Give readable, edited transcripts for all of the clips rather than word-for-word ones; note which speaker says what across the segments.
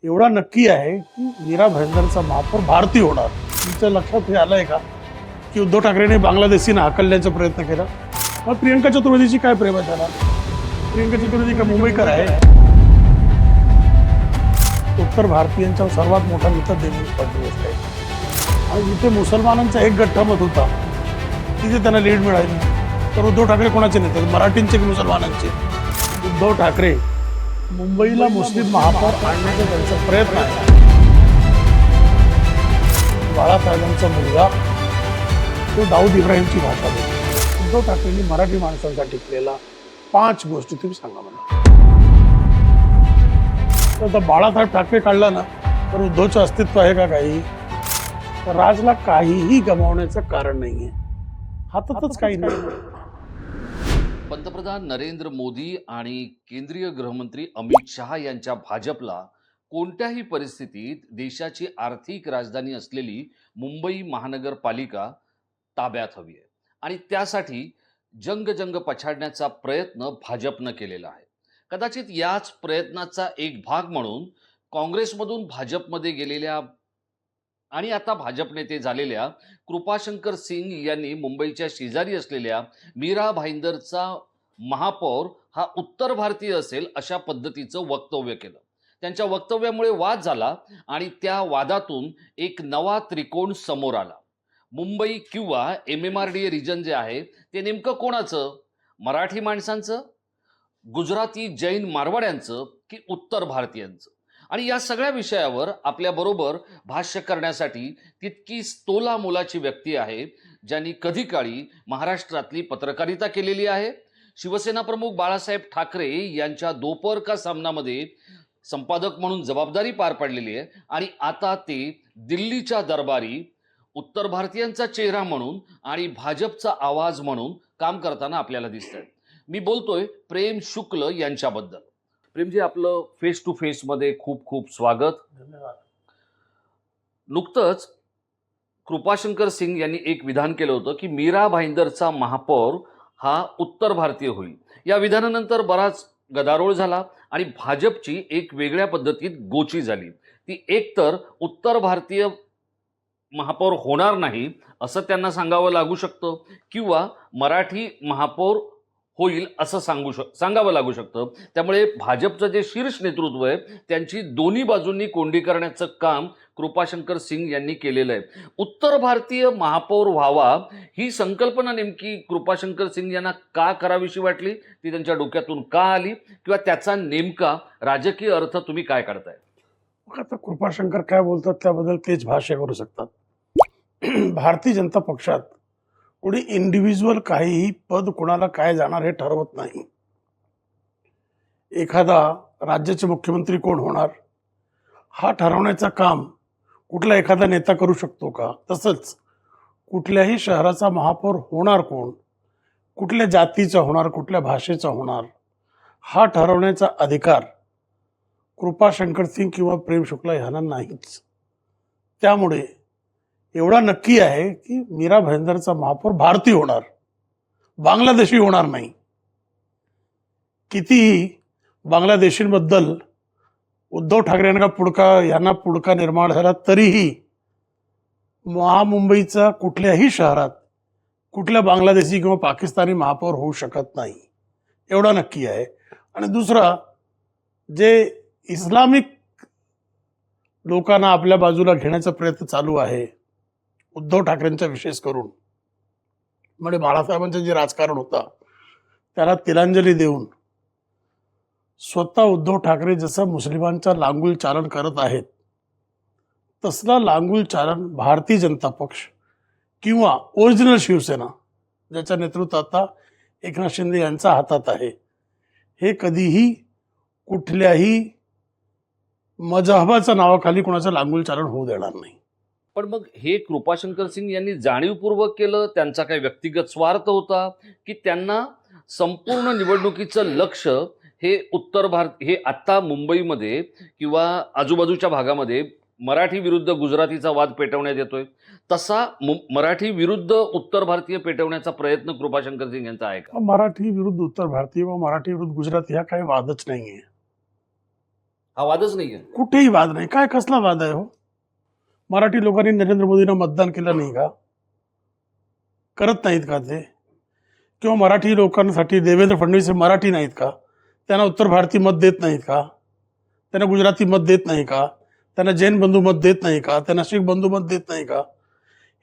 Speaker 1: एवढा नक्की आहे की मीरा भाईंदरचा महापौर भारतीय होणार. तुमच्या लक्षात हे आलंय का की उद्धव ठाकरेंनी बांगलादेशींना हाकलण्याचा प्रयत्न केला. मग प्रियंका चतुर्वेदीची काय प्रेम आहे त्याला? प्रियंका चतुर्वेदी का मुंबईकर आहे? उत्तर भारतीयांचा सर्वात मोठा नेता देवेंद्र फडणवीस आहे आणि जिथे मुसलमानांचा एक गठ्ठा मत होता तिथे त्यांना लीड मिळाली. तर उद्धव ठाकरे कोणाचे नेते? मराठींचे की मुसलमानांचे? उद्धव ठाकरे मुंबईला मुस्लिम महापौर आणण्याचा त्यांचा प्रयत्न आहे. बाळासाहेबांचा मुलगा तो दाऊद इब्राहिमची भाषा बोलतो. उद्धव ठाकरेंनी मराठी माणसांसाठी केलेला 5 गोष्टी तुम्ही सांगा मला. तर आता बाळासाहेब ठाकरे काढला ना तर उद्धवचं अस्तित्व आहे का काही? तर राजला काहीही गमावण्याचं कारण नाहीये. हातातच काही नाही.
Speaker 2: पंतप्रधान नरेंद्र मोदी आणि केंद्रीय गृहमंत्री अमित शहा यांच्या भाजपला कोणत्याही परिस्थितीत देशाची आर्थिक राजधानी असलेली मुंबई महानगरपालिका ताब्यात हवी आहे आणि त्यासाठी जंग पछाडण्याचा प्रयत्न भाजपनं केलेला आहे. कदाचित याच प्रयत्नाचा एक भाग म्हणून काँग्रेसमधून भाजपमध्ये गेलेल्या आणि आता भाजप नेते झालेल्या कृपाशंकर सिंग यांनी मुंबईच्या शेजारी असलेल्या मीरा भाईंदरचा महापौर हा उत्तर भारतीय असेल अशा पद्धतीचं वक्तव्य केलं. त्यांच्या वक्तव्यामुळे वाद झाला आणि त्या वादातून एक नवा त्रिकोण समोर आला. मुंबई किंवा MMRDA रिजन जे आहे ते नेमकं कोणाचं? मराठी माणसांचं, गुजराती जैन मारवाड्यांचं की उत्तर भारतीयांचं? आणि या सगळ्या विषयावर आपल्याबरोबर भाष्य करण्यासाठी तितकीच तोला मोलाची व्यक्ती आहे ज्यांनी कधी काळी महाराष्ट्रातली पत्रकारिता केलेली आहे. शिवसेना प्रमुख बाळासाहेब ठाकरे यांच्या दोपहर का सामनामध्ये संपादक म्हणून जबाबदारी पार पाडलेली आहे आणि आता ते दिल्लीच्या दरबारी उत्तर भारतीयांचा चेहरा म्हणून आणि भाजपचा आवाज म्हणून काम करताना आपल्याला दिसत आहेत. मी बोलतोय प्रेम शुक्ल यांच्याबद्दल. प्रेमजी, आपलं फेस टू फेस मध्ये खूप खूप स्वागत.
Speaker 1: धन्यवाद.
Speaker 2: नुकतंच कृपाशंकर सिंग यांनी एक विधान केलं होतं की मीरा भाईंदरचा महापौर हा उत्तर भारतीय होईल. या विधानानंतर बराच गदारोळ झाला आणि भाजपची एक वेगळ्या पद्धतीत गोची झाली. ती एकतर उत्तर भारतीय महापौर होणार नाही असं त्यांना सांगावं लागू शकतं किंवा मराठी महापौर होईल असं सांगावं लागू शकतं. त्यामुळे भाजपचं जे शीर्ष नेतृत्व आहे त्यांची दोन्ही बाजूंनी कोंडी करण्याचं काम कृपाशंकर सिंग यांनी केलेलं आहे. उत्तर भारतीय महापौर व्हावा ही संकल्पना नेमकी कृपाशंकर सिंग यांना का करावीशी वाटली, ती त्यांच्या डोक्यातून का आली किंवा त्याचा नेमका राजकीय अर्थ तुम्ही काय काढताय?
Speaker 1: मग आता कृपाशंकर काय बोलतात त्याबद्दल तेच भाष्य करू शकतात. भारतीय जनता पक्षात कोणी इंडिव्हिज्युअल काहीही पद कोणाला काय जाणार हे ठरवत नाही. एखादा राज्याचे मुख्यमंत्री कोण होणार हा ठरवण्याचं काम कुठला एखादा नेता करू शकतो का? तसंच कुठल्याही शहराचा महापौर होणार कोण, कुठल्या जातीचा होणार, कुठल्या भाषेचा होणार हा ठरवण्याचा अधिकार कृपाशंकर सिंग किंवा प्रेम शुक्ला यांना नाहीच. त्यामुळे एवढा नक्की आहे की मीरा भाईंदरचा महापौर भारतीय होणार, बांगलादेशी होणार नाही. कितीही बांगलादेशींबद्दल उद्धव ठाकरे यांना पुडका निर्माण झाला तरीही मुंबईचा कुठल्याही शहरात कुठल्या बांगलादेशी किंवा पाकिस्तानी महापौर होऊ शकत नाही, एवढा नक्की आहे. आणि दुसरा, जे इस्लामिक लोकांना आपल्या बाजूला घेण्याचा प्रयत्न चालू आहे उद्धव ठाकरेंचा विशेष करून, म्हणजे बाळासाहेबांचं जे राजकारण होतं त्याला तिलांजली देऊन स्वतः उद्धव ठाकरे जसं मुस्लिमांचा लांगुल चालन करत आहेत तसला लांगुल चालन भारतीय जनता पक्ष किंवा ओरिजिनल शिवसेना ज्याच्या नेतृत्वात आता एकनाथ शिंदे यांच्या हातात आहे, हे कधीही कुठल्याही मजहबाच्या नावाखाली कोणाचं लांगुल चालन होऊ देणार नाही.
Speaker 2: पण मग हे कृपाशंकर सिंग यांनी जाणीवपूर्वक केलं? त्यांचा काही व्यक्तिगत स्वार्थ होता की त्यांना संपूर्ण निवडणुकीचं लक्ष हे उत्तर भारत, हे आत्ता मुंबईमध्ये किंवा आजूबाजूच्या भागामध्ये मराठी विरुद्ध गुजरातीचा वाद पेटवण्यात येतोय, तसा मराठी विरुद्ध उत्तर भारतीय पेटवण्याचा प्रयत्न कृपाशंकर सिंग यांचा आहे का?
Speaker 1: मराठी विरुद्ध उत्तर भारतीय व मराठी विरुद्ध गुजराती हा काही वादच नाहीये.
Speaker 2: हा वादच नाहीये.
Speaker 1: कुठेही वाद नाही. काय कसला वाद आहे हो? मराठी लोकांनी नरेंद्र मोदींना मतदान केलं नाही का? करत नाहीत का ते? किंवा मराठी लोकांसाठी देवेंद्र फडणवीस हे मराठी नाहीत का? त्यांना उत्तर भारतीय मत देत नाहीत का? त्यांना गुजराती मत देत नाही का? त्यांना जैन बंधू मत देत नाही का? त्यांना शीख बंधू मत देत नाही का?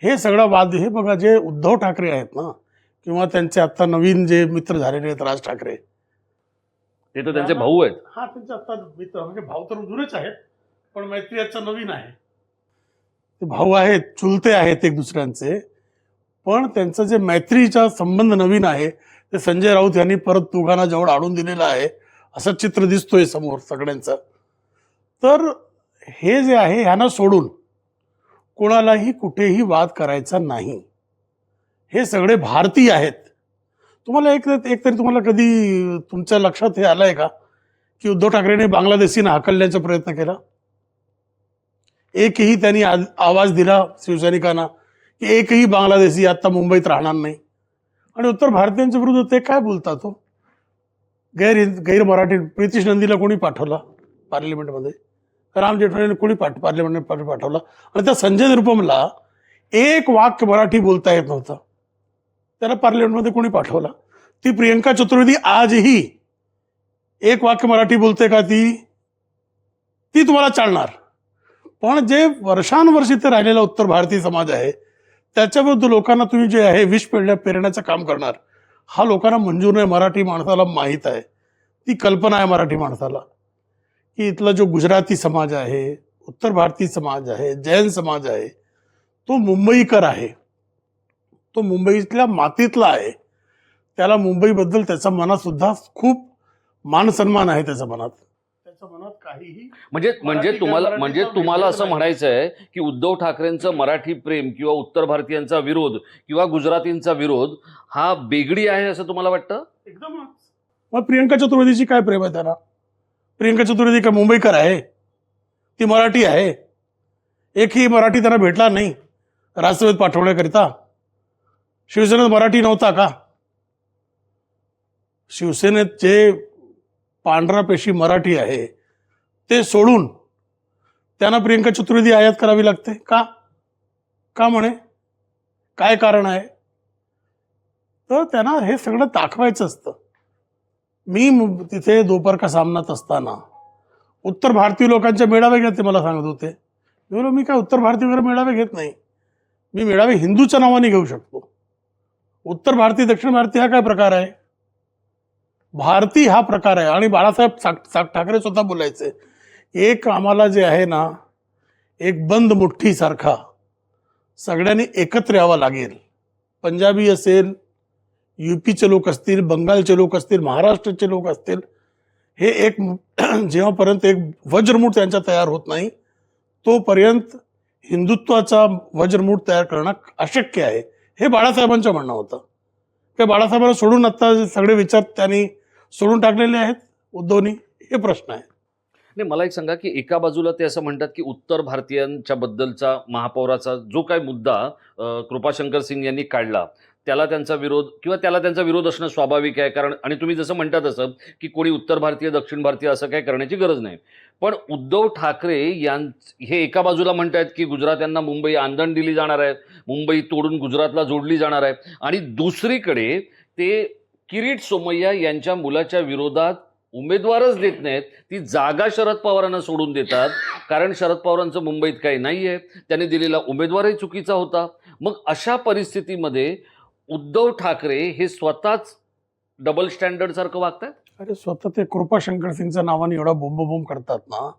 Speaker 1: हे सगळं वाद हे बघा, जे उद्धव ठाकरे आहेत ना, किंवा त्यांचे आता नवीन जे मित्र झालेले आहेत राज ठाकरे,
Speaker 2: ते तर त्यांचे भाऊ आहेत.
Speaker 1: हा त्यांचे आता मित्र म्हणजे भाऊ तर जुनेच आहेत, पण मैत्री याचा नवीन आहे. ते भाऊ आहेत, चुलते आहेत एक दुसऱ्यांचे, पण त्यांचं जे मैत्रीचा संबंध नवीन आहे ते संजय राऊत यांनी परत दोघांना जवळ आणून दिलेलं आहे, असं चित्र दिसतोय समोर सगळ्यांचं. तर हे जे आहे ह्यांना सोडून कोणालाही कुठेही वाद करायचा नाही. हे सगळे भारतीय आहेत. तुम्हाला एक तरी तुम्हाला कधी तुमच्या लक्षात हे आलंय का की उद्धव ठाकरेंनी बांगलादेशींना हाकलण्याचा प्रयत्न केला? एकही त्यांनी आवाज दिला शिवसैनिकांना की एकही बांगलादेशी आता मुंबईत राहणार नाही? आणि उत्तर भारतीयांच्या विरुद्ध ते काय बोलतात हो? गैर मराठी प्रितीश नंदीला कोणी पाठवला पार्लिमेंटमध्ये? राम जेठमलानी कोणी पार्लिमेंटमध्ये पाठवला? आणि त्या संजय निरुपमला एक वाक्य मराठी बोलता येत नव्हतं, त्याला पार्लिमेंटमध्ये कोणी पाठवला? ती प्रियंका चतुर्वेदी आजही एक वाक्य मराठी बोलते का? ती तुम्हाला चालणार. पण जे वर्षानुवर्ष इथे राहिलेला उत्तर भारतीय समाज आहे त्याच्या विरुद्ध लोकांना तुम्ही जे आहे विष पेरण्याचं काम करणार, हा लोकांना मंजूर नाही. मराठी माणसाला माहीत आहे, ती कल्पना आहे मराठी माणसाला की इथला जो गुजराती समाज आहे, उत्तर भारतीय समाज आहे, जैन समाज आहे, तो मुंबईकर आहे, तो मुंबईतल्या मातीतला आहे. त्याला मुंबईबद्दल त्याच्या मनात सुद्धा खूप मान सन्मान आहे. त्याच्या मनात काहीही
Speaker 2: तुम्हाला असं म्हणायचं आहे की उद्धव ठाकरेंचं मराठी प्रेम किंवा उत्तर भारतीयांचा विरोध किंवा गुजरातींचा विरोध हा बेगडी आहे असं तुम्हाला वाटतं?
Speaker 1: एकदम. मग प्रियंका चतुर्वेदीची काय प्रेम आहे त्यांना? प्रियंका चतुर्वेदी का मुंबईकर आहे? ती मराठी आहे. एकही मराठी त्यांना भेटला नाही राष्ट्रवादीत पाठवण्याकरिता. शिवसेनेत मराठी नव्हता का? शिवसेनेत जे पांढरा पेशी मराठी आहे ते सोडून त्यांना प्रियंका चतुर्वेदी आयात करावी लागते का? का म्हणे? काय कारण आहे? तर त्यांना हे सगळं दाखवायचं असतं. मी तिथे दोपहर सामनात असताना उत्तर भारतीय लोकांच्या मेळावे घेते मला सांगत होते. मी बोललो मी काय उत्तर भारतीय वगैरे मेळावे घेत नाही. मी मेळावे हिंदूच्या नावाने घेऊ शकतो. उत्तर भारतीय दक्षिण भारतीय हा काय प्रकार आहे? भारतीय हा प्रकार आहे. आणि बाळासाहेब ठाकरे स्वतः बोलायचे, एक आम्हाला जे आहे ना, एक बंद मुठ्ठीसारखा सगळ्यांनी एकत्र यावं लागेल. पंजाबी असेल, यूपीचे लोक असतील, बंगालचे लोक असतील, महाराष्ट्राचे लोक असतील, हे एक जेव्हापर्यंत एक वज्रमूठ त्यांचा तयार होत नाही तोपर्यंत हिंदुत्वाचा वज्रमूठ तयार करणं अशक्य आहे. हे बाळासाहेबांचं म्हणणं होतं. ते बाळासाहेबांना सोडून आता सगळे विचार त्यांनी सोडून टाकलेले आहेत उद्धवनी? हे प्रश्न आहे.
Speaker 2: नाही, मला एक सांगा की एका बाजूला ते असं म्हणतात की उत्तर भारतीयांच्या बद्दलचा महापौराचा जो काही मुद्दा कृपाशंकर सिंग यांनी काढला त्याला त्यांचा विरोध असणं स्वाभाविक आहे. कारण आणि तुम्ही जसं म्हणतात तसं की कोणी उत्तर भारतीय दक्षिण भारतीय असं काय करण्याची गरज नाही. पण उद्धव ठाकरे हे एका बाजूला म्हणतात की गुजरात्यांना मुंबई आंदण दिली जाणार आहे, मुंबई तोडून गुजरातला जोडली जाणार आहे, आणि दुसरीकडे ते किरीट सोमय्या यांच्या मुलाच्या विरोधात उमेदवारच देत नाहीत, ती जागा शरद पवारांना सोडून देतात. कारण शरद पवारांचं मुंबईत काही नाही आहे, त्यांनी दिलेला उमेदवारही चुकीचा होता. मग अशा परिस्थितीमध्ये उद्धव ठाकरे हे स्वतःच डबल स्टँडर्ड सारखं वागतात.
Speaker 1: अरे स्वतः ते कृपाशंकर सिंगच्या नावाने एवढा बोंब करतात ना.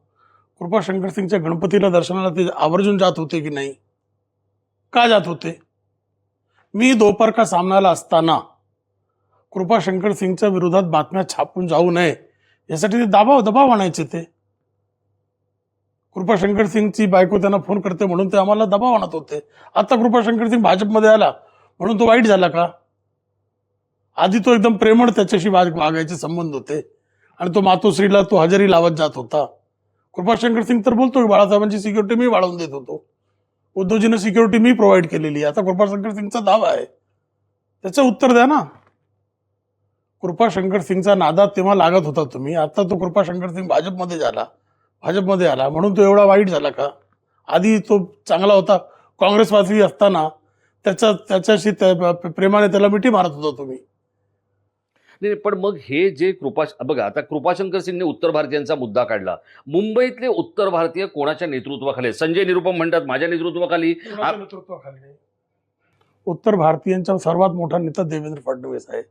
Speaker 1: कृपाशंकर सिंगच्या गणपतीला दर्शनाला ते आवर्जून जात होते की नाही? का जात होते? मी दोपहर का सामनाला असताना कृपाशंकर सिंगच्या विरोधात बातम्या छापून जाऊ नये यासाठी ते दबाव आणायचे. ते कृपाशंकर सिंगची बायको त्यांना फोन करते म्हणून ते आम्हाला दबाव आणत होते. आता कृपाशंकर सिंग भाजपमध्ये आला म्हणून तो वाईट झाला का? आधी तो एकदम प्रेमळ त्याच्याशी वागायचे संबंध होते आणि तो मातोश्रीला तो हजेरी लावत जात होता. कृपाशंकर सिंग तर बोलतो बाळासाहेबांची सिक्युरिटी मी वाढवून देत होतो, उद्धवजीने सिक्युरिटी मी प्रोव्हाइड केलेली. आता कृपाशंकर सिंगचा दावा आहे, त्याचं उत्तर द्या ना. कृपाशंकर सिंगचा नादात तेव्हा लागत होता तुम्ही, आता तो कृपाशंकर सिंग भाजपमध्ये झाला भाजपमध्ये आला म्हणून तो एवढा वाईट झाला का? आधी तो चांगला होता, काँग्रेसवासी असताना त्याच्याशी प्रेमाने त्याला मिठी मारत होता तुम्ही.
Speaker 2: नाही, पण मग हे जे बघा, आता कृपाशंकर सिंगने उत्तर भारतीयांचा मुद्दा काढला. मुंबईतले उत्तर भारतीय कोणाच्या नेतृत्वाखाली आहेत? संजय निरुपम म्हणतात माझ्या नेतृत्वाखाली.
Speaker 1: उत्तर भारतीयांचा सर्वात मोठा नेता देवेंद्र फडणवीस आहे.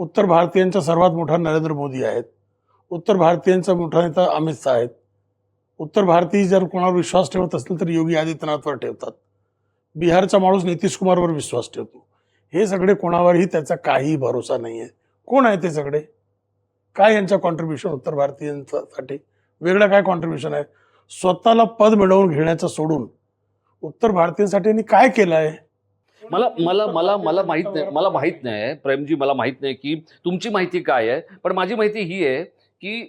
Speaker 1: उत्तर भारतीयांचा सर्वात मोठा नरेंद्र मोदी आहेत. उत्तर भारतीयांचा मोठा नेता अमित शहा आहेत. उत्तर भारतीय जर कोणावर विश्वास ठेवत असतील तर योगी आदित्यनाथवर ठेवतात. बिहारचा माणूस नितीश कुमारवर विश्वास ठेवतो. हे सगळे कोणावरही त्याचा काही भरोसा नाही आहे. कोण आहे ते सगळे? काय यांच्या कॉन्ट्रीब्युशन उत्तर भारतीयांसाठी? वेगळं काय कॉन्ट्रीब्युशन आहे? स्वतःला पद मिळवून घेण्याचं सोडून उत्तर भारतीयांसाठी यांनी काय केलं आहे?
Speaker 2: मला मला मला मला माहित नाही प्रेमजी, मला माहित नाही की तुमची माहिती काय आहे, पण माझी माहिती ही आहे की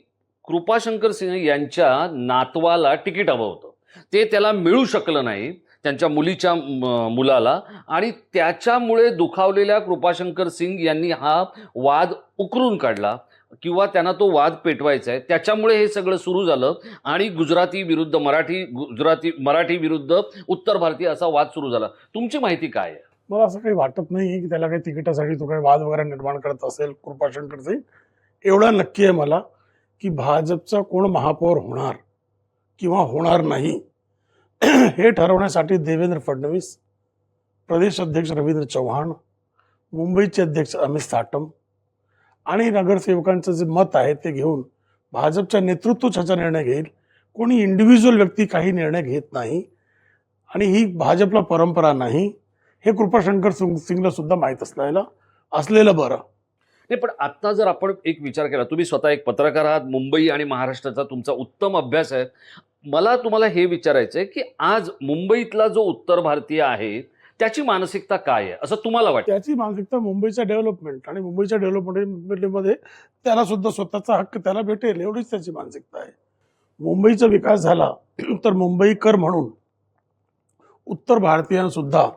Speaker 2: कृपाशंकर सिंह यांच्या नातवाला तिकीट हवं होतं, ते त्याला मिळू शकलं नाही, त्यांच्या मुलीच्या मुलाला, आणि त्याच्यामुळे दुखावलेल्या कृपाशंकर सिंग यांनी हा वाद उकरून काढला किंवा त्यांना तो वाद पेटवायचा आहे. त्याच्यामुळे हे सगळं सुरू झालं आणि गुजराती विरुद्ध मराठी विरुद्ध उत्तर भारतीय असा वाद सुरू झाला. तुमची माहिती काय आहे?
Speaker 1: मला असं काही वाटत नाही की त्याला काही तिकिटासाठी तो काही वाद वगैरे निर्माण करत असेल कृपाशंकर सिंग. एवढं नक्की आहे मला की भाजपचा कोण महापौर होणार किंवा होणार नाही हे ठरवण्यासाठी देवेंद्र फडणवीस, प्रदेश अध्यक्ष रवींद्र चव्हाण, मुंबईचे अध्यक्ष अमित साटम आणि नगरसेवकांचं जे मत आहे ते घेऊन भाजपच्या नेतृत्वाचा निर्णय घेईल. कोणी इंडिव्हिज्युअल व्यक्ती काही निर्णय घेत नाही आणि ही भाजपला परंपरा नाही हे कृपाशंकर सिंगला सुद्धा माहीत असलेलं बरं.
Speaker 2: नाही, पण आता जर आपण एक विचार केला, तुम्ही स्वतः एक पत्रकार आहात, मुंबई आणि महाराष्ट्राचा तुमचा उत्तम अभ्यास आहे. मला तुम्हाला हे विचारायचं आहे की आज मुंबईतला जो उत्तर भारतीय आहे त्याची मानसिकता काय आहे असं तुम्हाला वाटतं?
Speaker 1: त्याची मानसिकता मुंबईचा डेव्हलपमेंट आणि मुंबईच्या डेव्हलपमेंटमध्ये त्याला सुद्धा स्वतःचा हक्क त्याला भेटेल एवढीच त्याची मानसिकता आहे. मुंबईचा विकास झाला तर मुंबईकर म्हणून उत्तर भारतीयांसुद्धा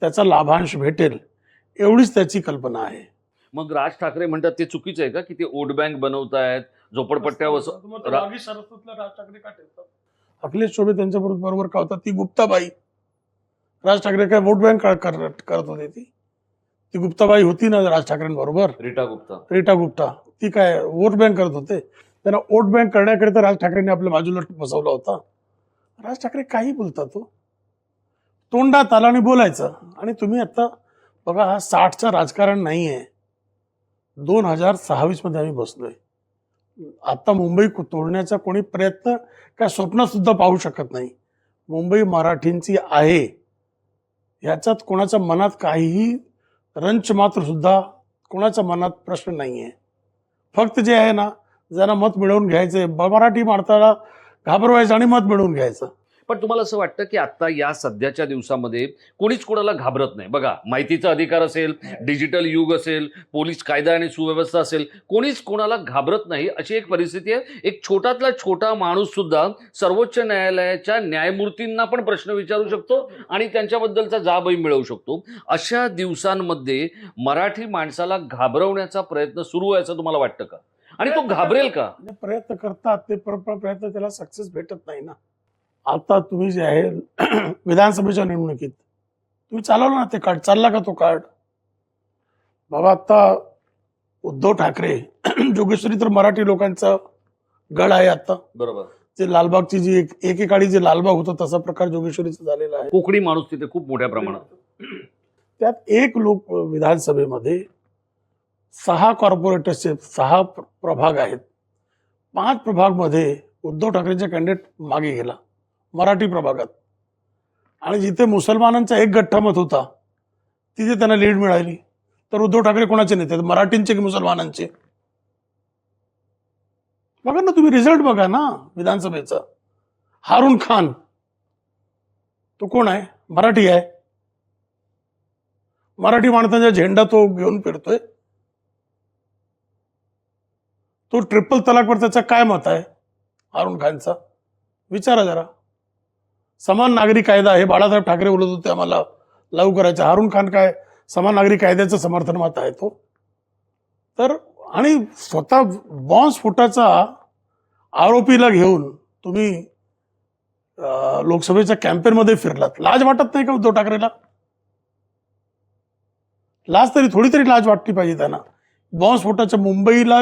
Speaker 1: त्याचा लाभांश भेटेल एवढीच त्याची कल्पना आहे.
Speaker 2: मग राज ठाकरे म्हणतात ते चुकीचं आहे का की ते वोट बँक बनवतायत, झोपडपट्ट्या
Speaker 1: राज ठाकरे का ठेवतात? अखिलेश शोभे त्यांच्या बरोबर का होता? ती गुप्ताबाई. राज ठाकरे काय वोट बँक करत होते? ती गुप्ताबाई होती ना राज ठाकरेंबरोबर, रीटा गुप्ता. ती काय वोट बँक करत होते? त्यांना वोट बँक करण्याकरिता राज ठाकरेंनी आपल्या बाजूला बसवला होता. राज ठाकरे काही बोलतात तो, तोंडात आला आणि बोलायचं. आणि तुम्ही आता बघा, हा 60चं राजकारण नाही आहे. 2026 मध्ये आम्ही बसलोय. आता मुंबई तोडण्याचा कोणी प्रयत्न काय स्वप्नात सुद्धा पाहू शकत नाही. मुंबई मराठींची आहे याच्यात कोणाच्या मनात काहीही रंच मात्र सुद्धा कोणाच्या मनात प्रश्न नाही आहे. फक्त जे आहे ना, ज्यांना मत मिळवून घ्यायचंय, मराठी माणसाला घाबरवायचं आणि मत मिळवून घ्यायचं.
Speaker 2: पण तुम्हाला असं वाटतं की आता या सध्याच्या दिवसामध्ये कोणीच कोणाला घाबरत नाही? बघा, माहितीचा अधिकार असेल, डिजिटल युग असेल, पोलीस कायदा आणि सुव्यवस्था असेल, कोणीच कोणाला घाबरत नाही अशी एक परिस्थिती आहे. एक छोटातला छोटा माणूस सुद्धा सर्वोच्च न्यायालयाच्या न्यायमूर्तींना पण प्रश्न विचारू शकतो आणि त्यांच्याबद्दलचा जाबही मिळवू शकतो. अशा दिवसांमध्ये मराठी माणसाला घाबरवण्याचा प्रयत्न सुरू आहे असं तुम्हाला वाटतं का? आणि तो घाबरेल का?
Speaker 1: प्रयत्न करतात ते, प्रयत्न त्याला सक्सेस भेटत नाही ना. आता तुम्ही जे आहे विधानसभेच्या निवडणुकीत तुम्ही चालवलं ना ते कार्ड, चालला का तो कार्ड? बाबा, आता उद्धव ठाकरे जोगेश्वरी तर मराठी लोकांचा गड आहे. आता
Speaker 2: बरोबर,
Speaker 1: ते लालबागची जी एकेकाळी जे लालबाग होतं तसा प्रकार जोगेश्वरीचा झालेला आहे.
Speaker 2: कोकणी माणूस तिथे खूप मोठ्या प्रमाणात.
Speaker 1: त्यात एक लोक विधानसभेमध्ये 6 कॉर्पोरेटर्सचे 6 प्रभाग आहेत. 5 प्रभागमध्ये उद्धव ठाकरेंचा कॅन्डिडेट मागे गेला मराठी प्रभागात, आणि जिथे मुसलमानांचा एक गठ्ठा मत होता तिथे त्यांना लीड मिळाली. तर उद्धव ठाकरे कोणाचे नेते, मराठींचे की मुसलमानांचे? बघा ना तुम्ही, रिझल्ट बघा ना विधानसभेचा. हारून खान तो कोण आहे? मराठी आहे. मराठी माणसांचा झेंडा तो घेऊन फिरतोय. तो ट्रिपल तलाकवर त्याचा काय मत आहे हारून खानचा? विचारा जरा. समान नागरी कायदा हे बाळासाहेब ठाकरे बोलत होते आम्हाला लागू करायचं. हारून खान काय समान नागरी कायद्याचं समर्थन मत आहे तो. तर आणि स्वतः बॉम्ब स्फोटाचा आरोपीला घेऊन तुम्ही लोकसभेच्या कॅम्पेनमध्ये फिरलात, लाज वाटत नाही का उद्धव ठाकरेला? थोडी तरी लाज वाटली पाहिजे त्यांना. बॉम्बस्फोटाच्या मुंबईला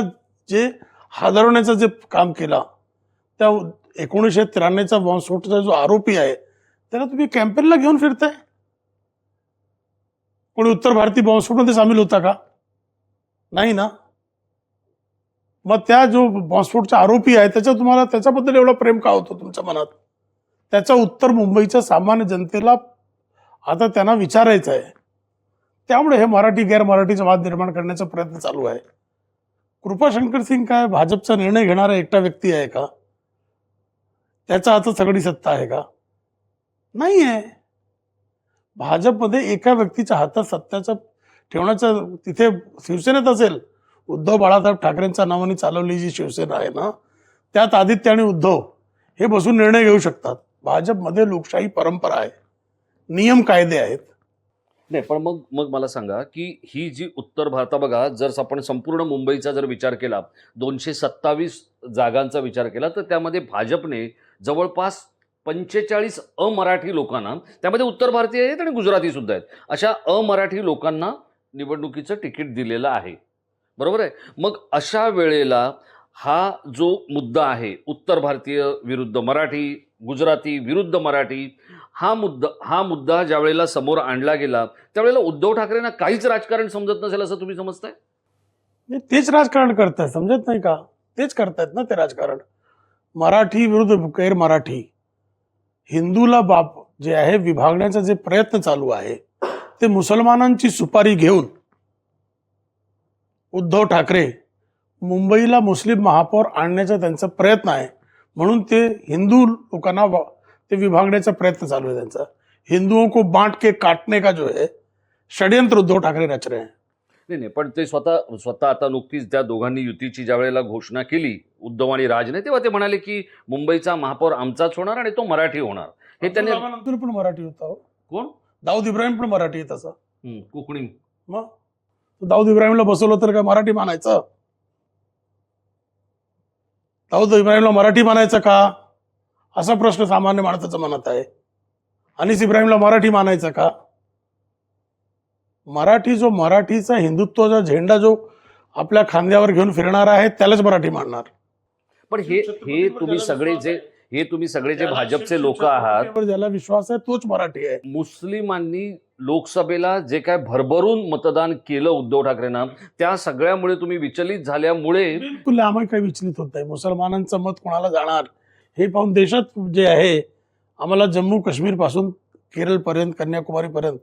Speaker 1: जे हादरवण्याचं जे काम केला, त्या 1993चा बॉम्बस्फोटाचा जो आरोपी आहे त्याला तुम्ही कॅम्पेनला घेऊन फिरताय. कोणी उत्तर भारतीय बॉम्बस्फोटमध्ये सामील होता का? नाही ना. मग त्या जो बॉम्बस्फोटचा आरोपी आहे त्याच्याबद्दल एवढं प्रेम का होतं तुमच्या मनात? त्याचं उत्तर मुंबईच्या सामान्य जनतेला आता त्यांना विचारायचं आहे. त्यामुळे हे मराठी गैर मराठीचा वाद निर्माण करण्याचा प्रयत्न चालू आहे. कृपाशंकर सिंग काय भाजपचा निर्णय घेणारा एकटा व्यक्ती आहे का? त्याच्या हातात सगळी सत्ता आहे का? नाही आहे. भाजपमध्ये एका व्यक्तीच्या हातात सत्ताचा ठेवण्याचं, तिथे शिवसेनेत असेल, उद्धव बाळासाहेब ठाकरेंच्या नावाने चालवली जी शिवसेना आहे ना, त्यात आदित्य आणि उद्धव हे बसून निर्णय घेऊ शकतात. भाजपमध्ये लोकशाही परंपरा आहे, नियम कायदे आहेत.
Speaker 2: नाही, पण मग मला सांगा की ही जी उत्तर भारता बघा, जर आपण संपूर्ण मुंबईचा जर विचार केला, 227 जागांचा विचार केला, तर त्यामध्ये भाजपने जवळपास 45 अमराठी लोकांना, त्यामध्ये उत्तर भारतीय आहेत आणि गुजराती सुद्धा आहेत, अशा अमराठी लोकांना निवडणुकीचं तिकीट दिलेलं आहे. बरोबर आहे. मग अशा वेळेला हा जो मुद्दा आहे, उत्तर भारतीय विरुद्ध मराठी, गुजराती विरुद्ध मराठी, हा मुद्दा ज्या वेळेला समोर आणला गेला, त्यावेळेला उद्धव ठाकरेंना काहीच राजकारण समजत नसेल असं तुम्ही समजताय?
Speaker 1: तेच राजकारण करतायत, समजत नाही का? तेच करतायत ना ते राजकारण. मराठी विरुद्ध गैर मराठी, हिंदूला बाप जे आहे विभागण्याचा जे प्रयत्न चालू आहे, ते मुसलमानांची सुपारी घेऊन उद्धव ठाकरे मुंबईला मुस्लिम महापौर आणण्याचा त्यांचा प्रयत्न आहे. म्हणून ते हिंदू लोकांना ते विभागण्याचा प्रयत्न चालू आहे त्यांचा. हिंदुओं को बांट के काटने का जो है षड्यंत्र उद्धव ठाकरे रच रहे हैं.
Speaker 2: नाही, पण ते स्वतः आता नुकतीच त्या दोघांनी युतीची ज्या वेळेला घोषणा केली, उद्धव आणि राजने, तेव्हा ते म्हणाले की मुंबईचा महापौर आमचाच होणार आणि तो मराठी होणार. हे त्यांनी
Speaker 1: नंतर पण मराठी होता.
Speaker 2: कोण?
Speaker 1: दाऊद इब्राहिम पण मराठी आहे तसा.
Speaker 2: कोकणी.
Speaker 1: मग दाऊद इब्राहिमला बसवलं तर काय मराठी मानायचं? दाऊद इब्राहिमला मराठी मानायचं का, असा प्रश्न सामान्य माणसाच्या मनात आहे. अनिस इब्राहिमला मराठी मानायचं का? मराठीचा हिंदुत्वाचा झेंडा जो आपल्या खांद्यावर घेऊन फिरणार आहे त्यालाच मराठी मानणार.
Speaker 2: पण हे तुम्ही सगळे जे भाजपचे लोक आहात,
Speaker 1: ज्याला विश्वास आहे तोच मराठी आहे.
Speaker 2: मुस्लिमांनी लोकसभेला जे काय भरभरून मतदान केलं उद्धव ठाकरेंना, त्या सगळ्यामुळे तुम्ही विचलित झाल्यामुळे.
Speaker 1: बिलकुल आम्हाला काही विचलित होत नाही. मुसलमानांचं मत कोणाला जाणार हे पाहून देशात जे आहे, आम्हाला जम्मू काश्मीर पासून केरळपर्यंत, कन्याकुमारीपर्यंत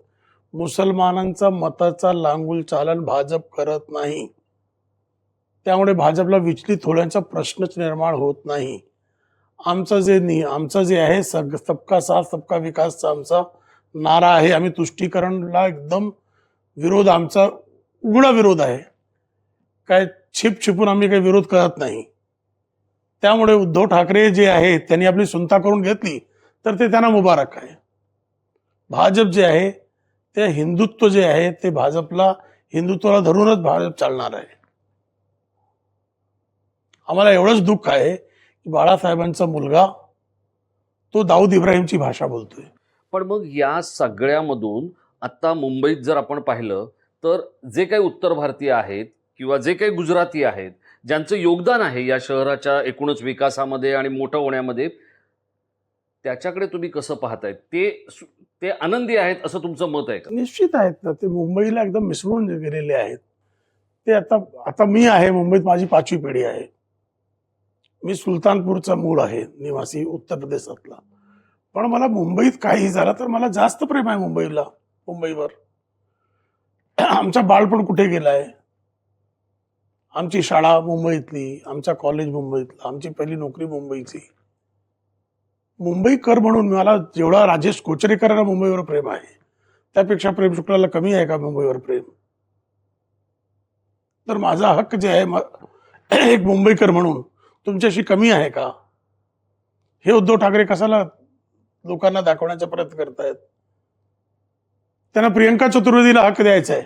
Speaker 1: मुसलमानांचा मताचा लांगुल चालन भाजप करत नाही. त्यामुळे भाजपला विचलित होण्याचा प्रश्नच निर्माण होत नाही. आमचं जे आहे सबका साथ सबका विकासचा आमचा नारा आहे. आम्ही तुष्टीकरणला एकदम विरोध, आमचा उघडा विरोध आहे. काय छिपून आम्ही काही विरोध करत नाही. त्यामुळे उद्धव ठाकरे जे आहे त्यांनी आपली सुनता करून घेतली तर ते त्यांना मुबारक आहे. भाजप जे आहे ते हिंदुत्व जे आहे ते हिंदुत्वाला धरूनच भाजप चालणार आहे. आम्हाला एवढंच दुःख आहे की बाळासाहेबांचा मुलगा तो दाऊद इब्राहिमची भाषा बोलतोय.
Speaker 2: पण मग या सगळ्यामधून आता मुंबईत जर आपण पाहिलं तर जे काही उत्तर भारतीय आहेत किंवा जे काही गुजराती आहेत, ज्यांचं योगदान आहे या शहराच्या एकूणच विकासामध्ये आणि मोठं होण्यामध्ये, त्याच्याकडे तुम्ही कसं पाहताय? ते आनंदी आहेत असं तुमचं मत आहे का?
Speaker 1: निश्चित आहेत ना. ते मुंबईला एकदम मिसळून गेलेले आहेत. ते आता मी आहे मुंबईत, माझी 5वी पिढी आहे. मी सुलतानपूरचा मूळ आहे, निवासी उत्तर प्रदेशातला. पण मला मुंबईत काही झालं तर मला जास्त प्रेम आहे मुंबईवर. आमचं बाळपण कुठे गेलंय, आमची शाळा मुंबईतली, आमचा कॉलेज मुंबईतला, आमची पहिली नोकरी मुंबईची. मुंबईकर म्हणून मला जेवढा राजेश कोचरेकरांना मुंबईवर प्रेम आहे त्यापेक्षा प्रेम शुक्लाला कमी आहे का मुंबईवर प्रेम? तर माझा हक्क जे आहे एक मुंबईकर म्हणून तुमच्याशी कमी आहे का? हे उद्धव ठाकरे कशाला लोकांना दाखवण्याचा प्रयत्न करतायत? त्यांना प्रियंका चतुर्वेदीला हक्क द्यायचा आहे,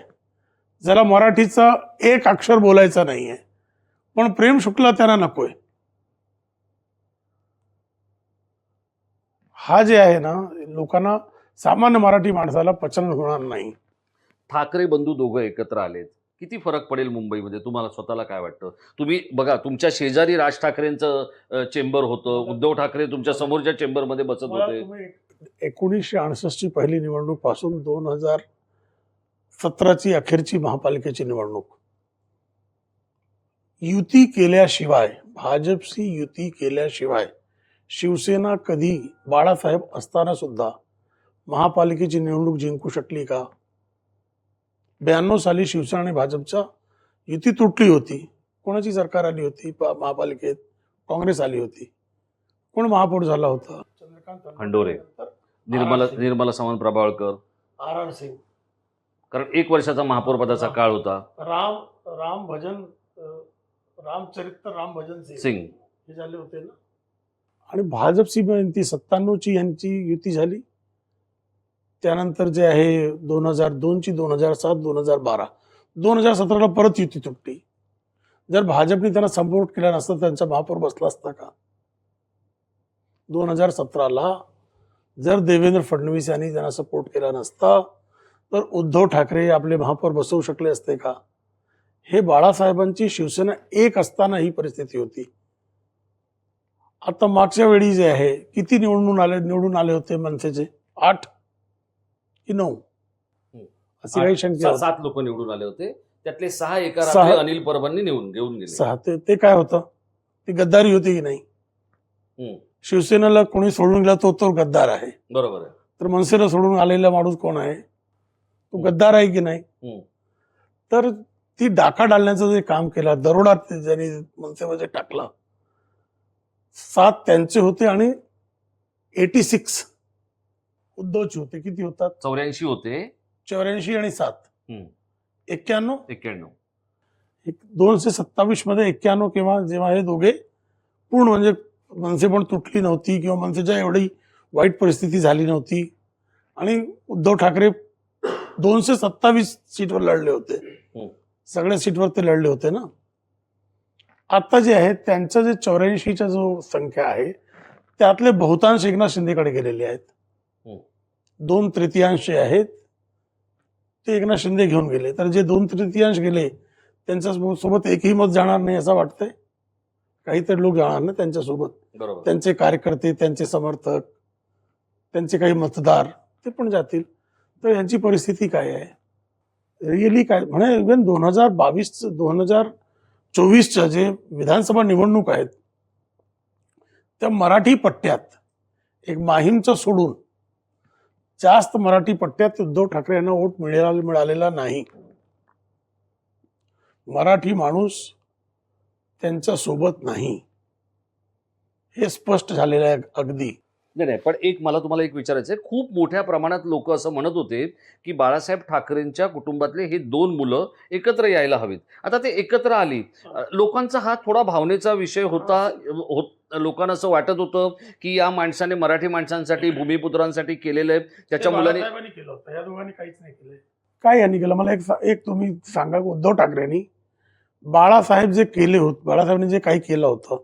Speaker 1: ज्याला मराठीचा एक अक्षर बोलायचा नाहीये, पण प्रेम शुक्ला त्यांना नकोय. हा जे आहे ना, लोकांना, सामान्य मराठी माणसाला पचन होणार नाही.
Speaker 2: ठाकरे बंधू दोघं एकत्र आलेत, किती फरक पडेल मुंबईमध्ये? तुम्हाला स्वतःला काय वाटतं? तुम्ही बघा, तुमच्या शेजारी राज ठाकरेंचं चेंबर होतं, उद्धव ठाकरे तुमच्या समोरच्या चेंबरमध्ये बसत होते.
Speaker 1: 1968ची पहिली निवडणूक पासून 2017ची अखेरची महापालिकेची निवडणूक, युती केल्याशिवाय, भाजपशी युती केल्याशिवाय शिवसेना कधी बाळासाहेब असताना सुद्धा महापालिकेची निवडणूक जिंकू शकली का? 92 साली शिवसेना आणि भाजपच्या युती तुटली होती. कोणाची सरकार आली होती महापालिकेत? काँग्रेस आली होती. कोण महापौर झाला होता? चंद्रकांत
Speaker 2: खंडोरे, निर्मला सावंत प्रभावळकर,
Speaker 1: RR सिंग.
Speaker 2: कारण 1 वर्षाचा महापौर पदाचा काळ होता.
Speaker 1: रामचरित्र राम भजन
Speaker 2: सिंग
Speaker 1: हे झाले होते ना. आणि भाजपची पण ती 97ची यांची युती झाली. त्यानंतर जे आहे 2002ची, 2007, 2012, 2017ला परत युती तुटली. जर भाजपने त्यांना सपोर्ट केला नसता, त्यांचा महापौर बसला असता का? 2017ला जर देवेंद्र फडणवीस यांनी त्यांना सपोर्ट केला नसता, तर उद्धव ठाकरे आपले महापौर बसवू शकले असते का? हे बाळासाहेबांची शिवसेना एक असताना ही परिस्थिती होती. आता मागच्या वेळी जे आहे, किती निवडून आले होते मनसेचे? 8 की 9 अशी काही शंका.
Speaker 2: 7 लोक निवडून आले होते, त्यातले 6 एका
Speaker 1: 6
Speaker 2: रात्री अनिल परबांनी घेऊन गेले.
Speaker 1: 6 ते काय होतं? ती गद्दारी होती की नाही? शिवसेनेला कोणी सोडून गेला तो गद्दार आहे.
Speaker 2: बरोबर आहे.
Speaker 1: तर मनसेला सोडून आलेला माणूस कोण आहे? तो गद्दार आहे की नाही? तर ती डाका डालण्याचं जे काम केलं, दरोडा ज्यांनी मनसेमध्ये टाकला, 7 त्यांचे होते आणि 86 उद्धवचे होते. किती होतात?
Speaker 2: 84 होते.
Speaker 1: 84 आणि 7 91. 227 मध्ये 91 किंवा जेव्हा हे दोघे पूर्ण, म्हणजे मनसे पण तुटली नव्हती किंवा मनसेच्या एवढी वाईट परिस्थिती झाली नव्हती, आणि उद्धव ठाकरे 227 सीटवर लढले होते. सगळ्या सीटवर ते लढले होते ना. आता जे आहे त्यांचं जे 84च्या जो संख्या आहे, त्यातले बहुतांश एकनाथ शिंदेकडे गेलेले आहेत. 2/3 आहेत ते एकनाथ शिंदे घेऊन गेले. तर जे 2/3 गेले, त्यांच्या सोबत एकही मत जाणार नाही असं वाटतंय. काहीतरी लोक जाणार ना त्यांच्यासोबत.
Speaker 2: बरोबर.
Speaker 1: त्यांचे कार्यकर्ते, त्यांचे समर्थक, त्यांचे काही मतदार, ते पण जातील. तर यांची परिस्थिती काय आहे रिअली? काय म्हणजे इव्हन 2024च्या जे विधानसभा निवडणूक आहेत, त्या मराठी पट्ट्यात एक माहीमचं सोडून जास्त मराठी पट्ट्यात उद्धव ठाकरे यांना वोट मिळालेला नाही. मराठी माणूस त्यांच्या सोबत नाही, हे स्पष्ट झालेलं आहे अगदी.
Speaker 2: नाही, पण मला तुम्हाला एक विचारायचं आहे. खूप मोठ्या प्रमाणात लोक असं म्हणत होते की बाळासाहेब ठाकरेंच्या कुटुंबातले हे 2 मुलं एकत्र यायला हवीत. आता ते एकत्र आली. लोकांचा हा थोडा भावनेचा विषय होता. लोकांना असं वाटत होतं की या माणसाने मराठी माणसांसाठी, भूमिपुत्रांसाठी केलेलं आहे, त्याच्या मुलांनी
Speaker 1: केलं होतं. या दोघांनी काहीच नाही केलं. काय यांनी केलं? मला एक तुम्ही सांगा. उद्धव ठाकरेंनी बाळासाहेबांनी जे काही केलं होतं,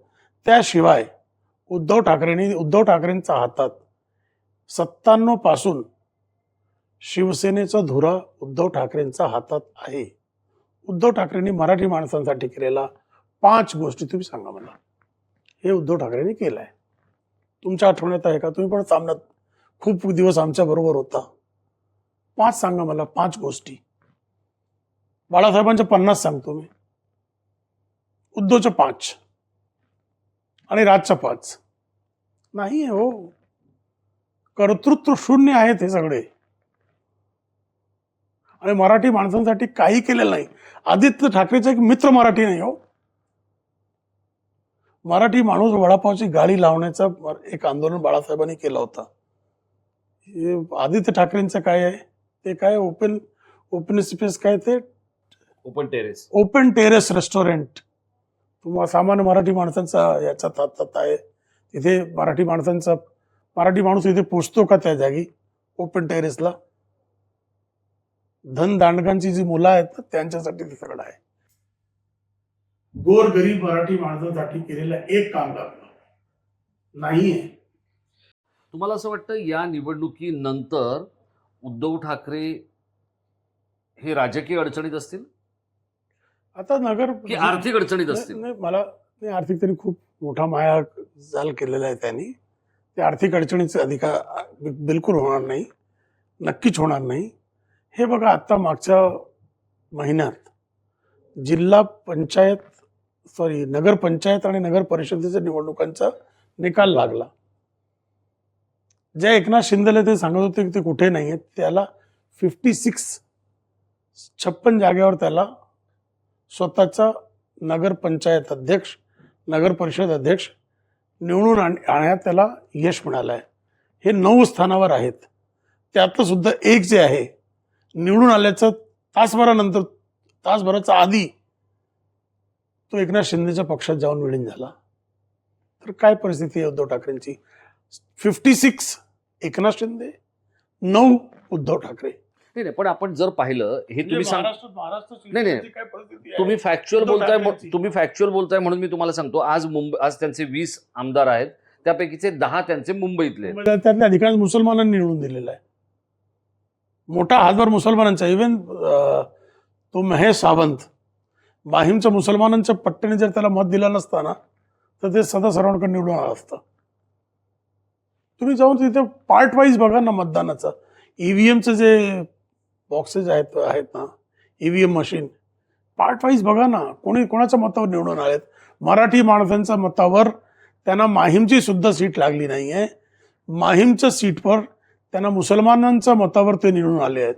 Speaker 1: त्याशिवाय उद्धव ठाकरेंच्या हातात 97 पासून शिवसेनेचा धुरा उद्धव ठाकरेंच्या हातात आहे. उद्धव ठाकरेंनी मराठी माणसांसाठी केलेला 5 गोष्टी तुम्ही सांगा मला. हे उद्धव ठाकरेंनी केलंय. तुमच्या आठवण्यात आहे का? तुम्ही पण सामन्यात खूप दिवस आमच्या बरोबर होता. 5 सांगा मला, 5 गोष्टी. बाळासाहेबांच्या 50 सांगतो मी, उद्धवच्या 5 आणि राजच्या 5 नाही. हो, कर्तृत्व शून्य आहेत हे सगळे, आणि मराठी माणसांसाठी काही केलेलं नाही. आदित्य ठाकरेचा एक मित्र मराठी नाही. हो, मराठी माणूस वडापावची गाडी लावण्याचा एक आंदोलन बाळासाहेबांनी केला होता. आदित्य ठाकरेंचं काय आहे ते? काय ओपन स्पेस, काय ते ओपन टेरेस रेस्टॉरंट. तुम्हाला सामान्य मराठी माणसांचा याचा तात आहे. तिथे मराठी माणूस इथे पोचतो का त्या जागी ओपन टेरेसला? धनदांडकांची जी मुलं आहेत त्यांच्यासाठी ते सगळं आहे. गोरगरीब मराठी माणसांसाठी केलेलं एक काम लागलं नाहीये.
Speaker 2: तुम्हाला असं वाटतं या निवडणुकीनंतर उद्धव ठाकरे हे राजकीय अडचणीत असतील
Speaker 1: आता नगर
Speaker 2: की आर्थिक अडचणीत
Speaker 1: नाही
Speaker 2: असतील?
Speaker 1: नाही, मला नाही, आर्थिक तरी खूप मोठा मायाजाल केलेला आहे त्यांनी. ते आर्थिक अडचणीचे अधिकार बिलकुल होणार नाही, नक्कीच होणार नाही. हे बघा, आता मागच्या महिन्यात जिल्हा पंचायत नगर पंचायत आणि नगर परिषदेच्या निवडणुकांचा निकाल लागला. जे एकनाथ शिंदेला ते सांगत होते की ते कुठे नाही आहेत, त्याला 56 जागेवर त्याला स्वतःचा नगर पंचायत अध्यक्ष, नगर परिषद अध्यक्ष निवडून आणण्यात त्याला यश मिळालं आहे. हे 9 स्थानावर आहेत. त्यातलं सुद्धा एक जे आहे निवडून आल्याचं तासभराच्या आधी तो एकनाथ शिंदेच्या पक्षात जाऊन विलीन झाला. तर काय परिस्थिती आहे उद्धव ठाकरेंची? 56 एकनाथ शिंदे, 9 उद्धव ठाकरे.
Speaker 2: नाही नाही, पण आपण जर पाहिलं हे तुम्ही सांग
Speaker 1: महाराष्ट्र
Speaker 2: नाही, नाही.
Speaker 1: काय परिस्थिती आहे?
Speaker 2: तुम्ही फॅक्च्युअल
Speaker 1: उद्धव
Speaker 2: बोलताय
Speaker 1: ठाकरेंची.
Speaker 2: तुम्ही फॅक्च्युअल बोलताय म्हणून मी तुम्हाला सांगतो, आज त्यांचे 20 आमदार आहेत, त्यापैकीचे 10 त्यांचे मुंबईतले आहेत.
Speaker 1: त्यातले अधिकांश मुसलमानांनी निवडून दिलेला आहे. मोठा हातभार मुसलमानांचा. इव्हन तो महेश सावंत माहीमच्या मुसलमानांच्या पट्ट्याने जर त्याला मत दिलं नसतं ना, तर ते सदा सर्वांकडे निवडून आलं असतं. तुम्ही जाऊन तिथे पार्ट वाईज बघा ना मतदानाचं. ईव्हीएमचं जे बॉक्सेस आहेत ना, ईव्हीएम मशीन, पार्ट वाईज बघा ना, कोणाच्या मतावर निवडून आलेत. मराठी माणसांच्या मतावर त्यांना माहीमची सुद्धा सीट लागली नाही आहे. माहीमच्या सीटवर त्यांना मुसलमानांच्या मतावर ते निवडून आले आहेत.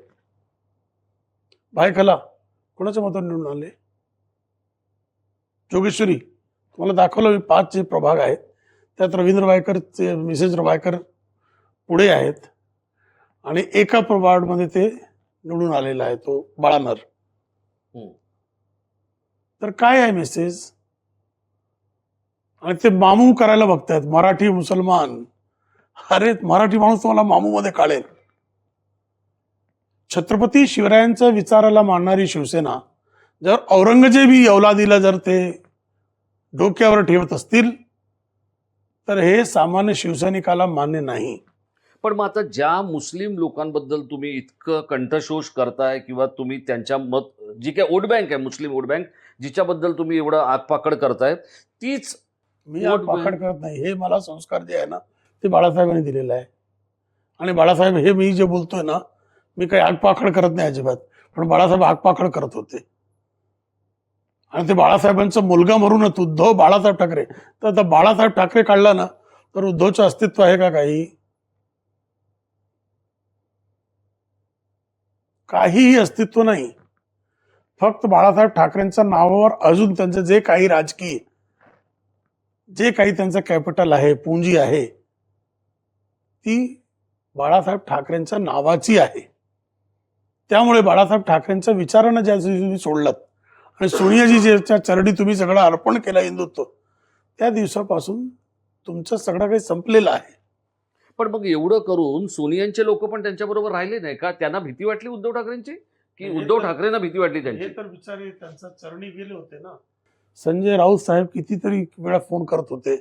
Speaker 1: भायखला कोणाच्या मतावर निवडून आले? जोगेश्वरी तुम्हाला दाखवलं मी 5 जे प्रभाग आहेत त्यात रवींद्र वायकरचे मिसेस वायकर पुढे आहेत आणि एका प्रभागामध्ये ते निवडून आलेला आहे तो बाळानर. तर काय आहे मेसेज? आणि ते मामू करायला बघतायत मराठी मुसलमान. अरे मराठी माणूस तुम्हाला मामू मध्ये काढेल. छत्रपती शिवरायांच्या विचाराला मानणारी शिवसेना जर औरंगजेबी औलादीला जर ते डोक्यावर ठेवत असतील तर हे सामान्य शिवसैनिकाला मान्य नाही.
Speaker 2: पण मग आता ज्या मुस्लिम लोकांबद्दल तुम्ही इतकं कंठशोष करताय किंवा तुम्ही त्यांच्या जी काय वोट बँक आहे, मुस्लिम वोट बँक, जिच्याबद्दल तुम्ही एवढं आगपाखड करताय, तीच
Speaker 1: मी आगपाखड करत नाही. हे मला संस्कार जे आहे ना ते बाळासाहेबांनी दिलेलं आहे. आणि बाळासाहेब हे मी जे बोलतोय ना, मी काही आगपाखड करत नाही अजिबात. पण बाळासाहेब आगपाखड करत होते. आणि ते बाळासाहेबांचा मुलगा म्हणूनच उद्धव बाळासाहेब ठाकरे. तर आता बाळासाहेब ठाकरे काढला ना तर उद्धवचं अस्तित्व आहे का? काहीही अस्तित्व नाही. फक्त बाळासाहेब ठाकरेंच्या नावावर अजून त्यांचं जे काही राजकीय, जे काही त्यांचं कॅपिटल आहे, पुंजी आहे, ती बाळासाहेब ठाकरेंच्या नावाची आहे. त्यामुळे बाळासाहेब ठाकरेंच्या विचारानं ज्या दिवशी तुम्ही सोडलात आणि सोनियाजी ज्याच्या चरणी तुम्ही सगळं अर्पण केलं हिंदुत्व, त्या दिवसापासून तुमचं सगळं काही संपलेलं आहे.
Speaker 2: पण मग एवढं करून सोनियांचे लोक पण त्यांच्याबरोबर राहिले नाही का? त्यांना भीती वाटली उद्धव ठाकरेंची की उद्धव ठाकरेंना भीती वाटली त्यांची?
Speaker 1: हे तर बिचारे त्यांच्या चरणी गेले होते ना. संजय राऊत साहेब कितीतरी वेळा फोन करत होते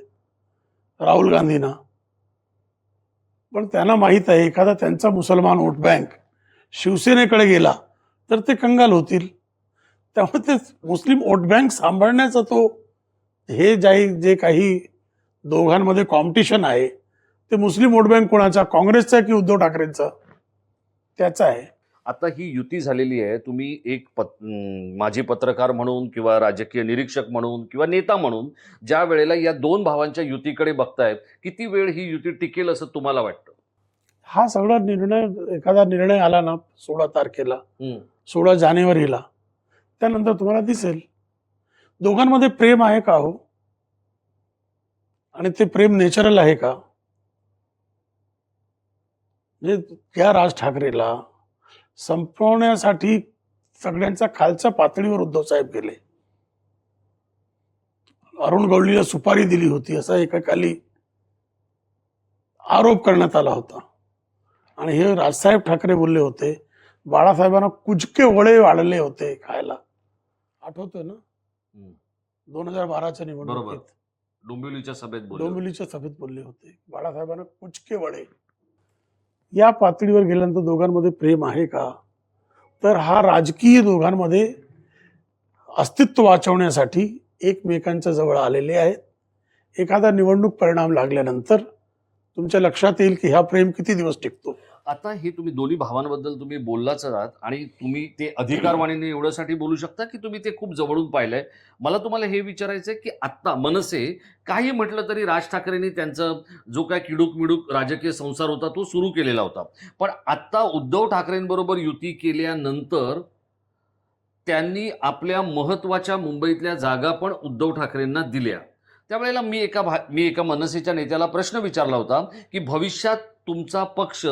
Speaker 1: राहुल गांधींना. पण त्यांना माहित आहे एखादा त्यांचा मुसलमान वोट बँक शिवसेनेकडे गेला तर ते कंगाल होतील. त्यामुळे ते मुस्लिम वोट बँक सांभाळण्याचा तो जे काही दोघांमध्ये कॉम्पिटिशन आहे, ते मुस्लिम वोट बँक कोणाचा, काँग्रेसचा की उद्धव ठाकरेंचा, त्याचा आहे.
Speaker 2: आता ही युती झालेली आहे. तुम्ही एक माजी पत्रकार म्हणून किंवा राजकीय निरीक्षक म्हणून किंवा नेता म्हणून ज्या वेळेला या 2 भावांच्या युतीकडे बघतायत, किती वेळ ही युती टिकेल असं तुम्हाला वाटतं?
Speaker 1: हा सगळा एखादा निर्णय आला ना 16 तारखेला, 16 जानेवारीला, त्यानंतर तुम्हाला दिसेल दोघांमध्ये प्रेम आहे का हो, आणि ते प्रेम नॅचरल आहे का? म्हणजे त्या राज ठाकरेला संपवण्यासाठी सगळ्यांच्या खालच्या पातळीवर उद्धव साहेब गेले. अरुण गवळीला सुपारी दिली होती असा एकेकाली आरोप करण्यात आला होता. आणि हे राजसाहेब ठाकरे बोलले होते बाळासाहेबांना कुजके वळे वाढले होते खायला. आठवतोय ना 2012च्या निवडणुकीत?
Speaker 2: डोंबिवलीच्या सभेत बोलले होते.
Speaker 1: डोंबिवलीच्या सभेत बोलले होते. बाळासाहेबांना कुचके वडे. या पातळीवर गेल्यानंतर दोघांमध्ये प्रेम आहे का? तर हा राजकीय दोघांमध्ये अस्तित्व वाचवण्यासाठी एकमेकांच्या जवळ आलेले आहेत. एखादा निवडणूक परिणाम लागल्यानंतर तुमच्या लक्षात येईल की हा प्रेम किती दिवस टिकतो.
Speaker 2: आता हे तुम्ही दोन्ही भावांबद्दल तुम्ही बोललाच आहात आणि तुम्ही ते अधिकारवाणीने एवढ्यासाठी बोलू शकता की तुम्ही ते खूप जवळून पाहिलंय. मला तुम्हाला हे विचारायचं आहे की आत्ता मनसे काही म्हटलं तरी राज ठाकरेंनी त्यांचं जो काय किडूक मिडूक राजकीय संसार होता तो सुरू केलेला होता. पण आत्ता उद्धव ठाकरेंबरोबर युती केल्यानंतर त्यांनी आपल्या महत्वाच्या मुंबईतल्या जागा पण उद्धव ठाकरेंना दिल्या. त्यावेळेला मी एका मनसेच्या नेत्याला प्रश्न विचारला होता की भविष्यात तुमचा पक्ष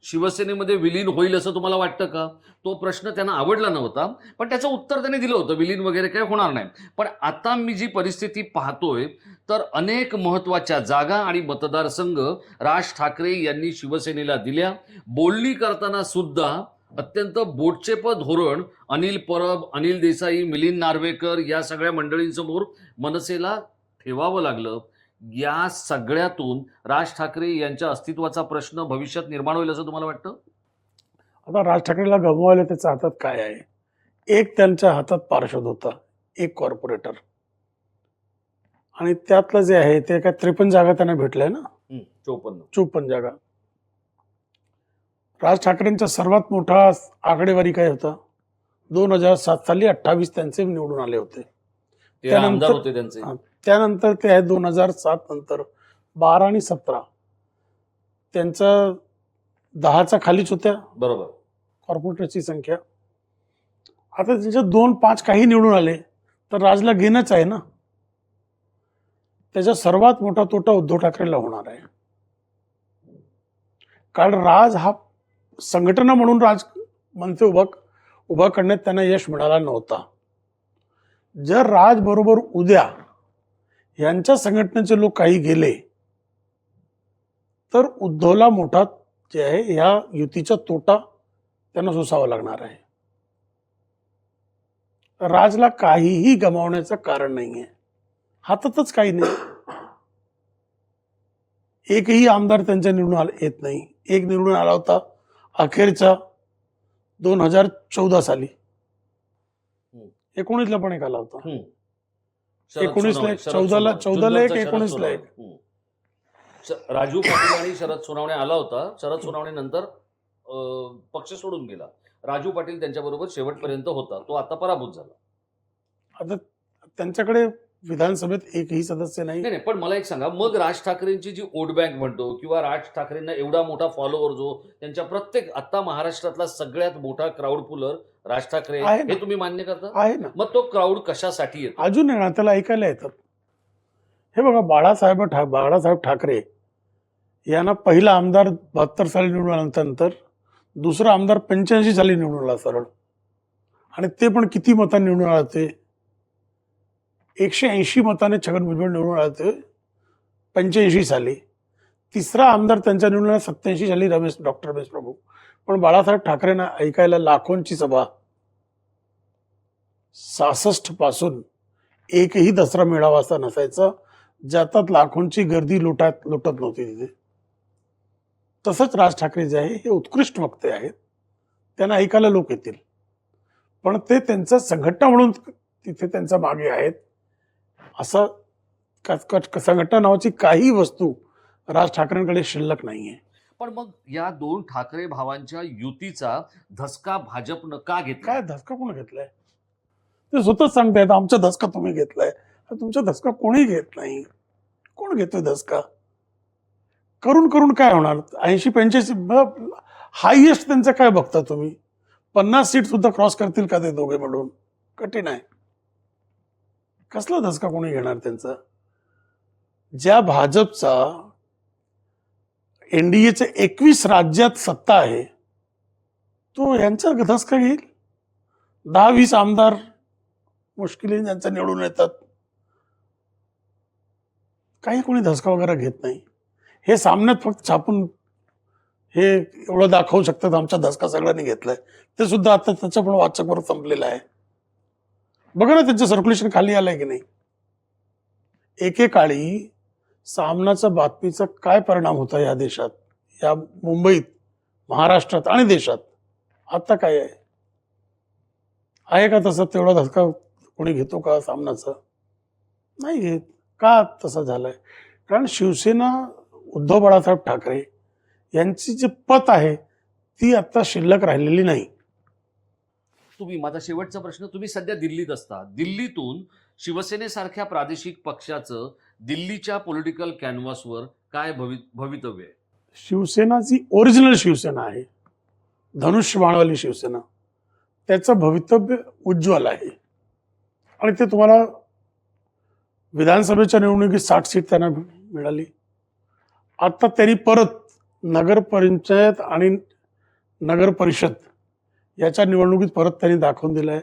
Speaker 2: शिवसेनेमध्ये विलीन होईल असं तुम्हाला वाटतं का? तो प्रश्न त्यांना आवडला नव्हता, पण त्याचं उत्तर त्यांनी दिलं होतं विलीन वगैरे काही होणार नाही. पण आता मी जी परिस्थिती पाहतोय तर अनेक महत्वाच्या जागा आणि मतदारसंघ राज ठाकरे यांनी शिवसेनेला दिल्या. बोलणी करताना सुद्धा अत्यंत बोटचेप धोरण अनिल परब, अनिल देसाई, मिलिंद नार्वेकर या सगळ्या मंडळींसमोर मनसेला ठेवावं लागलं. या सगळ्यातून राज ठाकरे यांच्या अस्तित्वाचा प्रश्न भविष्यात निर्माण होईल असं तुम्हाला वाटतं?
Speaker 1: आता राज ठाकरेला गमवायला त्याच्या हातात काय आहे? एक त्यांच्या हातात पार्षद होता, एक कॉर्पोरेटर, आणि त्यातलं जे आहे ते काय 53 जागा त्यांना भेटल्या ना. 54 जागा. राज ठाकरेंचा सर्वात मोठा आकडेवारी काय होता? 2007 साली 28 त्यांचे निवडून आले होते.
Speaker 2: आमदार होते त्यांचे.
Speaker 1: त्यानंतर ते आहे 2007 नंतर 12 आणि 17 त्यांचं 10च्या खालीच होत्या
Speaker 2: बरोबर
Speaker 1: कॉर्पोरेटरची संख्या. आता त्याच्या 2-5 काही निवडून आले तर राजला घेणंच आहे ना. त्याचा सर्वात मोठा तोटा उद्धव ठाकरेला होणार आहे. कारण राज हा संघटना म्हणून मनसे उभा करण्यात त्यांना यश मिळाला नव्हता. जर राज बरोबर उद्या यांच्या संघटनेचे लोक काही गेले तर उद्धवला मोठा जे आहे या युतीचा तोटा त्यांना सोसावा लागणार आहे. राजला काहीही गमावण्याचं कारण नाहीये, हातातच काही नाही. एकही आमदार त्यांच्या निवडून येत नाही. एक निवडून आला होता अखेरच्या 2014 साली. 19ला पण एक आला होता. 19ला एक, 14ला एक, 19ला एक.
Speaker 2: राजू पाटील आणि शरद सोनावणे आला होता. शरद सोनावणे नंतर पक्ष सोडून गेला. राजू पाटील त्यांच्याबरोबर शेवटपर्यंत होता. तो आता पराभूत झाला.
Speaker 1: आता त्यांच्याकडे विधानसभेत एकही सदस्य नाही.
Speaker 2: पण मला एक सांगा, मग राज ठाकरेंची जी वोट बँक म्हणतो किंवा राज ठाकरेंना एवढा मोठा फॉलोअर जो त्यांच्या प्रत्येक आता महाराष्ट्रातला सगळ्यात मोठा क्राऊड पुलर राज ठाकरे हे तुम्ही मान्य करता?
Speaker 1: आहे ना.
Speaker 2: मग तो क्राऊड कशासाठी येतो?
Speaker 1: अजून येणार, त्याला ऐकायला येतात. हे बघा, बाळासाहेब ठाकरे यांना पहिला आमदार 72 साली निवडून आल्यानंतर दुसरा आमदार 85 साली निवडून आला सरळ. आणि ते पण किती मतांनी निवडून आले ते? 180 मताने छगन भुजबळ निवडून आले ते 85 साली. तिसरा आमदार त्यांच्या निवडून आला 87 साली डॉक्टर रमेश प्रभू. पण बाळासाहेब ठाकरेंना ऐकायला लाखोंची सभा, 66 पासून एकही दसरा मेळावा असा नसायचा ज्यात लाखोंची गर्दी लुटत नव्हती तिथे. तसंच राज ठाकरे जे आहे हे उत्कृष्ट वक्ते आहेत, त्यांना ऐकायला लोक येतील. पण ते त्यांचं संघटना म्हणून तिथे त्यांच्या मागे आहेत. असं संघटना नावाची काही वस्तू राज ठाकरेंकडे शिल्लक नाहीये.
Speaker 2: पण मग या दोन ठाकरे भावांच्या युतीचा धसका भाजपनं का घेतला?
Speaker 1: काय धसका कोण घेतलाय? ते स्वतःच सांगतायत आमचा धसका तुम्ही घेतलाय. तुमचा धसका कोणी घेत नाही. कोण घेतोय धसका? करून काय होणार? 80-85 हायएस्ट त्यांचं काय बघता तुम्ही? 50 सीट सुद्धा क्रॉस करतील का ते दोघे मिळून? कठीण आहे. कसला धसका कोणी घेणार त्यांचा? ज्या भाजपचा एनडीएचे 21 राज्यात सत्ता आहे तो यांचा धसका घेईल. 10-20 आमदार मुश्किलीने त्यांचा निवडून येतात. काही कोणी धसका वगैरे घेत नाही. हे सामन्यात फक्त छापून हे एवढं दाखवू शकतात आमचा धसका सगळ्यांनी घेतलाय. ते सुद्धा आता त्याचं पण वाचकवर संपलेलं आहे. बघा ना त्यांचं सर्क्युलेशन खाली आलंय की नाही. एकेकाळी सामनाचा बातमीचा काय परिणाम होता या देशात, या मुंबईत, महाराष्ट्रात आणि देशात, आता काय आहे का तसं? तेवढा धक्का कोणी घेतो का सामनाचा? नाही घेत. का तसं झालंय? कारण शिवसेना, उद्धव बाळासाहेब ठाकरे यांची जी पत आहे ती आता शिल्लक राहिलेली नाही.
Speaker 2: माझा शेवटचा प्रश्न, तुम्ही सध्या दिल्लीत असता, दिल्लीतून शिवसेनेसारख्या प्रादेशिक पक्षाचं दिल्लीच्या पॉलिटिकल कॅनव्हासवर काय भवितव्य आहे?
Speaker 1: शिवसेना जी ओरिजिनल शिवसेना आहे, धनुष्यबाणवाली शिवसेना, त्याचं भवितव्य उज्ज्वल आहे. आणि ते तुम्हाला विधानसभेच्या निवडणुकीत 60 सीट त्यांना मिळाली. आता त्यांनी परत नगरपंचायत आणि नगर परिषद याच्या निवडणुकीत परत त्यांनी दाखवून दिलं आहे.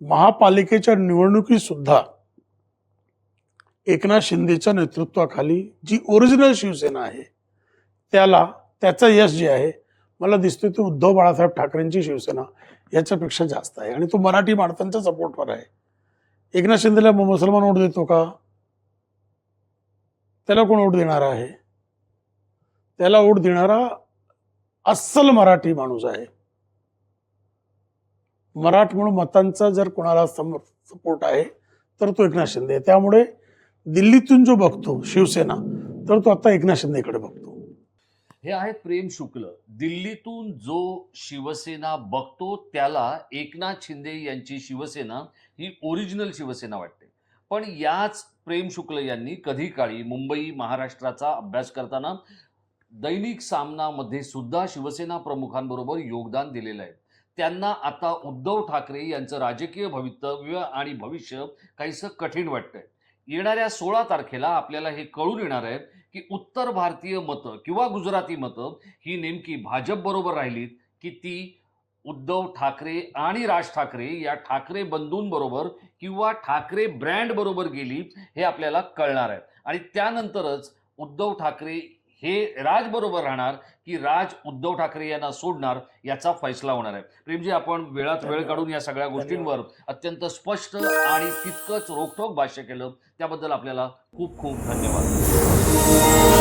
Speaker 1: महापालिकेच्या निवडणुकीत सुद्धा एकनाथ शिंदेच्या नेतृत्वाखाली जी ओरिजिनल शिवसेना आहे त्याचं यश जे आहे मला दिसतं ते उद्धव बाळासाहेब ठाकरेंची शिवसेना याच्यापेक्षा जास्त आहे. आणि तो मराठी माणसांच्या सपोर्टवर आहे. एकनाथ शिंदेला मुसलमान वोट देतो का? त्याला कोण वोट देणार आहे? त्याला वोट देणारा अस्सल मराठी माणूस आहे. मराठमोळ मतांचा जर कोणाला सपोर्ट आहे तर तो एकनाथ शिंदे आहे. त्यामुळे दिल्लीतून जो बघतो शिवसेना, तर तो आता एकनाथ शिंदेकडे बघतो.
Speaker 2: हे आहेत प्रेम शुक्ल. दिल्लीतून जो शिवसेना बघतो त्याला एकनाथ शिंदे यांची शिवसेना ही ओरिजिनल शिवसेना वाटते. पण याच प्रेम शुक्ल यांनी कधी काळी मुंबई, महाराष्ट्राचा अभ्यास करताना दैनिक सामनामध्ये सुद्धा शिवसेना प्रमुखांबरोबर योगदान दिलेलं आहे. त्यांना आता उद्धव ठाकरे यांचं राजकीय भवितव्य आणि भविष्य काहीसं कठीण वाटतंय. येणाऱ्या 16 तारखेला आपल्याला हे कळून येणार आहे की उत्तर भारतीय मतं किंवा गुजराती मतं ही नेमकी भाजप बरोबर राहिलीत की ती उद्धव ठाकरे आणि राज ठाकरे या ठाकरे बंधूंबरोबर किंवा ठाकरे ब्रँड बरोबर गेली, हे आपल्याला कळणार आहे. आणि त्यानंतरच उद्धव ठाकरे हे राज बरोबर राहणार की राज उद्धव ठाकरे यांना सोडणार, याचा फैसला होणार आहे. प्रेमजी, आपण वेळात वेळ काढून या सगळ्या गोष्टींवर अत्यंत स्पष्ट आणि तितकंच रोखठोक भाष्य केलं, त्याबद्दल आपल्याला खूप खूप धन्यवाद.